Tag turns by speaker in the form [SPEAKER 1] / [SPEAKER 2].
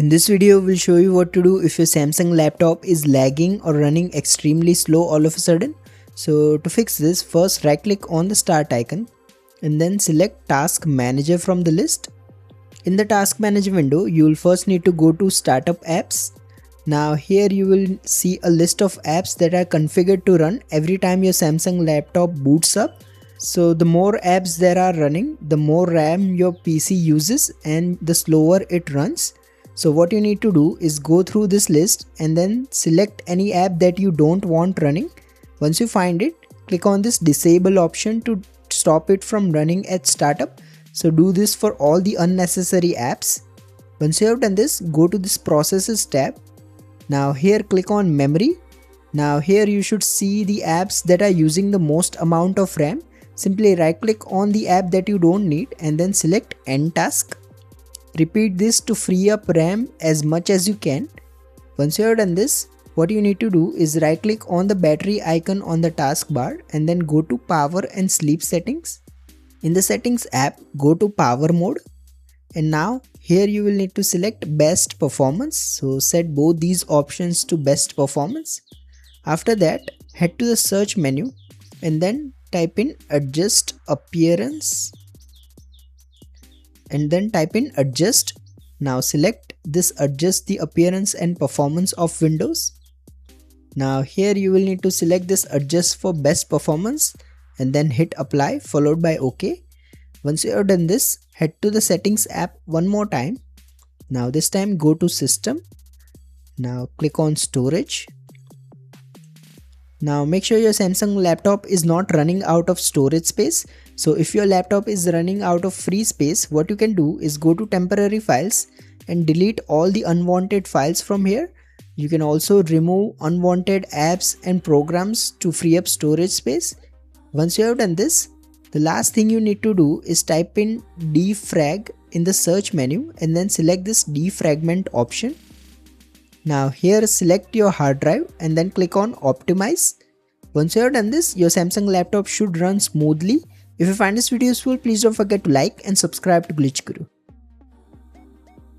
[SPEAKER 1] In this video, we'll show you what to do if your Samsung laptop is lagging or running extremely slow all of a sudden. So to fix this, first right click on the start icon and then select Task Manager from the list. In the Task Manager window, you will first need to go to Startup Apps. Now here you will see a list of apps that are configured to run every time your Samsung laptop boots up. So the more apps there are running, the more RAM your PC uses and the slower it runs. So what you need to do is go through this list and then select any app that you don't want running. Once you find it, click on this disable option to stop it from running at startup. So do this for all the unnecessary apps. Once you have done this, go to this processes tab. Now here click on memory. Now here you should see the apps that are using the most amount of RAM. Simply right click on the app that you don't need and then select end task. Repeat this to free up RAM as much as you can. Once you have done this, what you need to do is right click on the battery icon on the taskbar and then go to power and sleep settings. In the settings app, go to power mode. And now here you will need to select best performance. So set both these options to best performance. After that, head to the search menu and then type in adjust appearance. And then type in adjust. Now select this adjust the appearance and performance of Windows. Now here you will need to select this adjust for best performance and then hit apply followed by OK. Once you have done this, head to the settings app one more time. Now this time go to system. Now click on storage. Now make sure your Samsung laptop is not running out of storage space. So if your laptop is running out of free space, what you can do is go to temporary files and delete all the unwanted files from here. You can also remove unwanted apps and programs to free up storage space. Once you have done this, the last thing you need to do is type in defrag in the search menu and then select this defragment option. Now here select your hard drive and then click on optimize. Once you have done this, your Samsung laptop should run smoothly. If you find this video useful, please don't forget to like and subscribe to Glitch Guru.